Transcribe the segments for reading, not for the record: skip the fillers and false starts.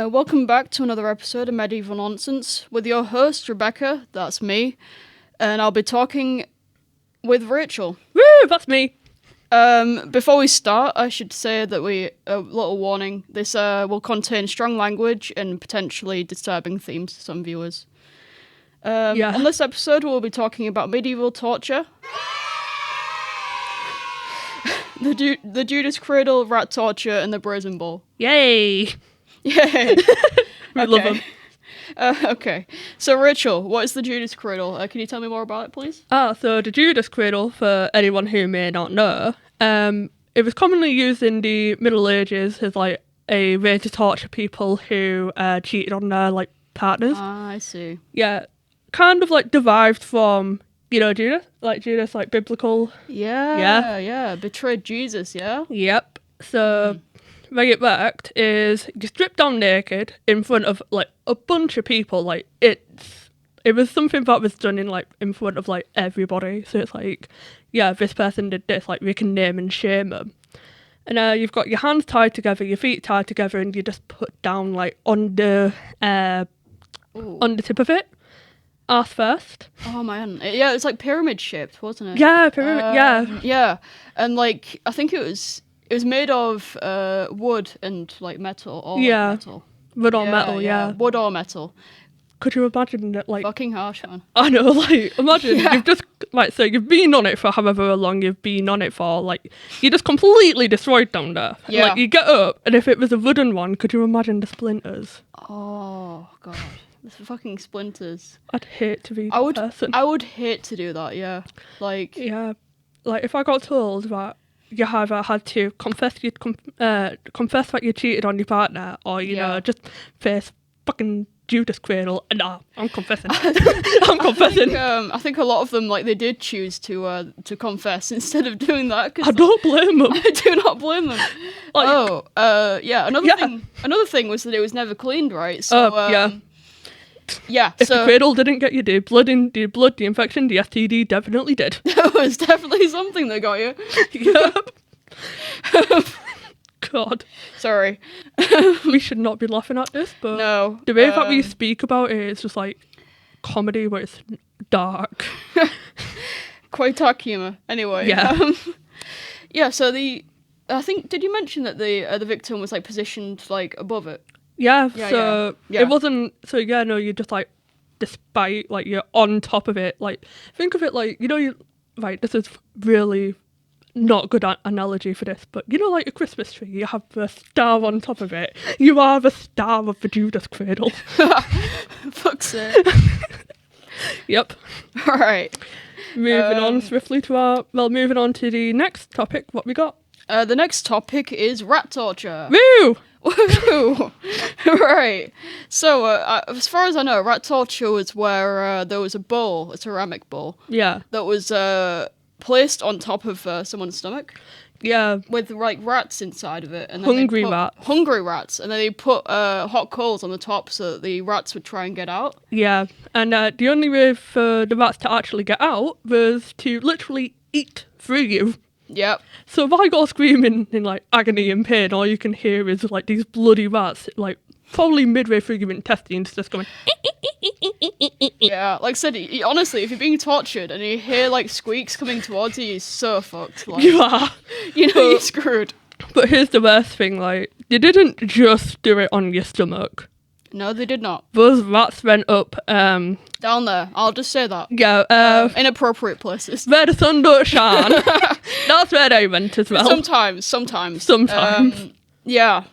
Welcome back to another episode of Medieval Nonsense with your host, Rebecca, that's me, and I'll be talking with Rachel. Woo, that's me. Before we start, I should say that a little warning, this will contain strong language and potentially disturbing themes to some viewers. On this episode, we'll be talking about medieval torture, the Judas Cradle, rat torture, and the Brazen Bull. Yay. Yay! We love them. Okay, so Rachel, what is the Judas Cradle? Can you tell me more about it, please? So the Judas Cradle, for anyone who may not know, it was commonly used in the Middle Ages as like a way to torture people who cheated on their like partners. Ah, I see. Yeah, kind of like derived from Judas, like biblical. Yeah. Betrayed Jesus, yeah? Yep. So the way it worked is you stripped down naked in front of like a bunch of people. Like it was something that was done in front of like everybody. So it's like, yeah, this person did this. Like we can name and shame them. And you've got your hands tied together, your feet tied together, and you just put down like on the tip of it, arse first. Oh man, yeah, it's like pyramid shaped, wasn't it? Yeah, pyramid. Yeah, and like I think it was made of wood and like metal or metal. Wood or metal, yeah. Wood or metal. Could you imagine that, like... Fucking harsh, man. I know, like, imagine you've just, like, so you've been on it for however long you've been on it for, like, you're just completely destroyed down there. Yeah. Like, you get up, and if it was a wooden one, could you imagine the splinters? Oh, God. The fucking splinters. I'd hate to be that person. I would hate to do that, yeah. Like... Yeah. Like, if I got told that you either had to confess that you cheated on your partner, or, you know, just face fucking Judas Cradle, and I'm confessing. I'm confessing. I think a lot of them, like, they did choose to confess instead of doing that. I don't blame them. I do not blame them. Like, Another thing was that it was never cleaned, right? So, yeah. If the cradle didn't get you the blood, the infection, the STD definitely did. That was definitely something that got you. Yep. God. Sorry. We should not be laughing at this, but no, the way that we speak about it is just like comedy where it's dark. Quite dark humour. Anyway. Yeah. So I think, did you mention that the victim was like positioned like above it? Yeah. It wasn't. So yeah, no, you're just like, despite like you're on top of it. Like think of it like this is really not a good analogy for this, but like a Christmas tree, you have the star on top of it. You are the star of the Judas Cradle. Fuck's sake. Yep. All right. Moving on swiftly to moving on to the next topic. What we got? The next topic is rat torture. Woo! Woo! Right. So, as far as I know, rat torture was where there was a ceramic bowl. Yeah. That was placed on top of someone's stomach. Yeah. With like rats inside of it. And then hungry rats. And then they put hot coals on the top so that the rats would try and get out. Yeah. And the only way for the rats to actually get out was to literally eat through you. Yep. So if I go screaming in like agony and pain, all you can hear is like these bloody rats, like probably midway through your intestines, just going. Yeah, like I said, honestly, if you're being tortured and you hear like squeaks coming towards you, you're so fucked. Like, you are. You're screwed. But here's the worst thing: like they didn't just do it on your stomach. No, they did not. Those rats went up. Down there. I'll just say that. Yeah. Inappropriate places. Where the sun don't shine. That's where they went as well. Sometimes. Yeah.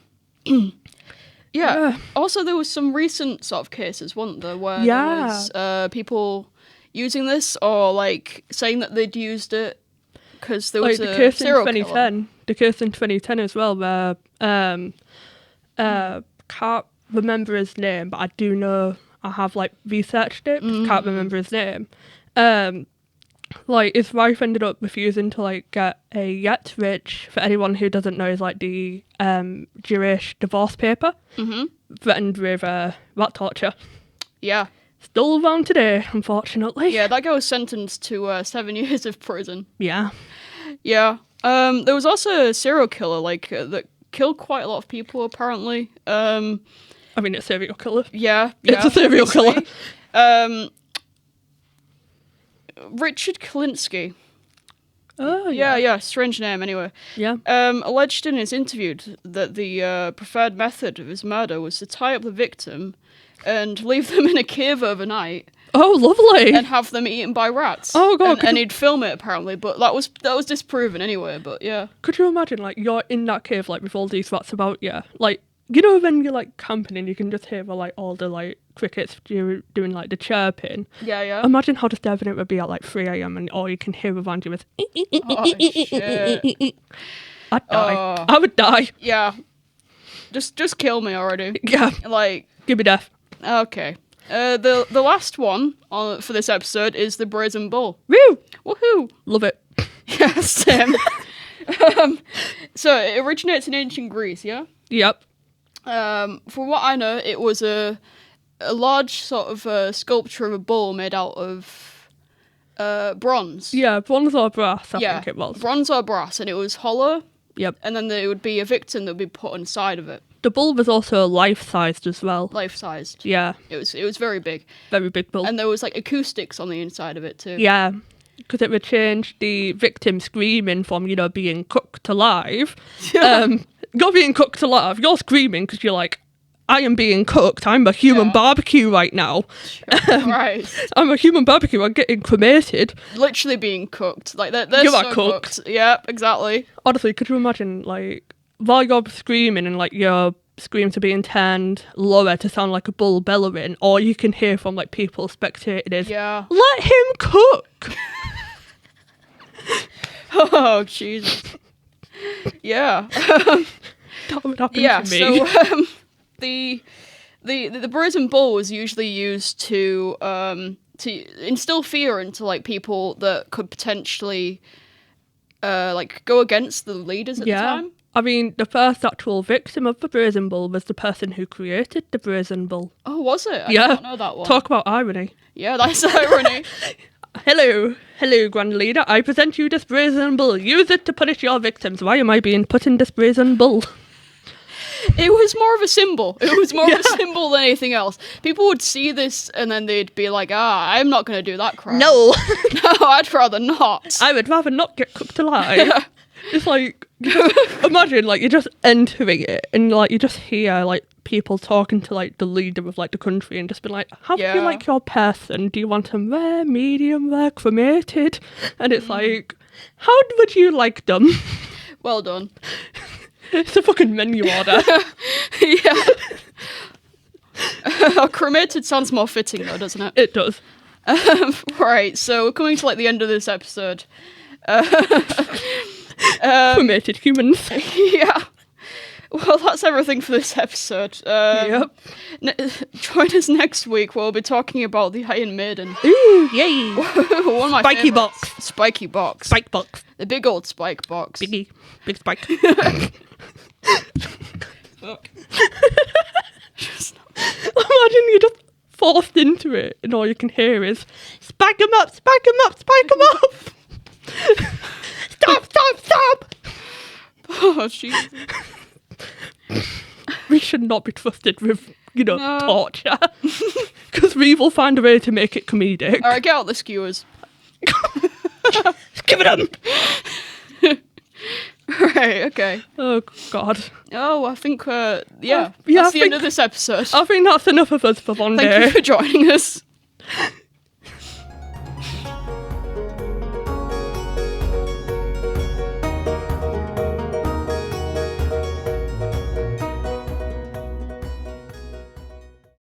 Yeah. Also, there was some recent sort of cases, wasn't there, where there was people using this or like saying that they'd used it because there was like a the case serial in 2010. killer. The case in 2010 as well, where can't remember his name, but I do know I have like researched it. Can't remember his name. Like his wife ended up refusing to like get a yet, which for anyone who doesn't know is like the Jewish divorce paper, threatened with rat torture. Yeah. Still around today, unfortunately. Yeah, that guy was sentenced to 7 years of prison. Yeah. Yeah. There was also a serial killer, like, that killed quite a lot of people, apparently. Oh, I mean, it's serial killer. Yeah, It's a serial killer. Richard Kalinsky. Oh, Yeah, strange name anyway. Yeah. Alleged in his interview that the preferred method of his murder was to tie up the victim and leave them in a cave overnight Oh, lovely. and have them eaten by rats. Oh, God. And he'd film it apparently, but that was disproven anyway. But yeah, Could you imagine, like, you're in that cave, like, with all these rats about you? Like, you know when you're, like, camping and you can just hear, like, all the, like, crickets doing, like, the chirping? yeah. Imagine how disturbing it would be at, like, 3 a.m. and all you can hear around you is... Oh, shit. I'd die. Oh. I would die. Yeah, just kill me already. Yeah. Like, Give me death. okay. The last one for this episode is the Brazen Bull. Woo! Woohoo! Love it. Yeah, same. So it originates in ancient Greece, yeah? Yep. From what I know, it was a large sort of sculpture of a bull made out of bronze. Yeah, bronze or brass, I think it was. Bronze or brass, and it was hollow, Yep. and then there would be a victim that would be put inside of it, The bull was also life-sized as well. life-sized. Yeah, It was very big, very big bull. and there was like acoustics on the inside of it too. Yeah, because it would change the victim screaming from, you know, being cooked alive. You're being cooked alive. You're screaming because you're like, I am being cooked. I'm a human barbecue right now. Right. I'm a human barbecue. I'm getting cremated. Literally being cooked. Like they're You so are cooked. Yeah, exactly. Honestly, could you imagine, like, while you're screaming and, like, your screams are being turned lower to sound like a bull bellowing, all you can hear from, like, people spectating is, Yeah. let him cook. Oh, Jesus. Yeah. That would happen Yeah, to me. so the Brazen Bull was usually used to instill fear into like people that could potentially like go against the leaders at the time. I mean, the first actual victim of the Brazen Bull was the person who created the Brazen Bull. Oh, was it? I Yeah. don't know that one. Talk about irony. Yeah, that's irony. Hello, Grand Leader. I present you this Brazen Bull. Use it to punish your victims. Why am I being put in this Brazen Bull? It was more of a symbol. It was more of a symbol than anything else. People would see this and then they'd be like, I'm not going to do that crap. No. No, I'd rather not. I would rather not get cooked alive. It's like, you just, imagine, like, you're just entering it and, like, you just hear, like, people talking to, like, the leader of, like, the country and just be like, how do you like your person? Do you want them rare, medium rare, cremated? And it's like, how would you like them? Well done. It's a fucking menu order. Yeah. Cremated sounds more fitting though, doesn't it? It does. Right, so we're coming to like the end of this episode. Cremated humans. Yeah. Well, that's everything for this episode. Yep. Join us next week where we'll be talking about the Iron Maiden. Ooh, yay. One of my Spiky favorites. box. Spiky box. Spike box. The big old spike box. Biggie. Big spike. Fuck. Imagine you're just forced into it and all you can hear is, spike 'em up, spike 'em up, spike 'em up. Stop, stop, stop. Oh, Jesus. We should not be trusted with, No. torture. Because we will find a way to make it comedic. Alright, get out the skewers. Give it up. Right, okay. Oh, God. Oh, I think, yeah, that's I the end of this episode. I think that's enough of us for one Thank day. you for joining us.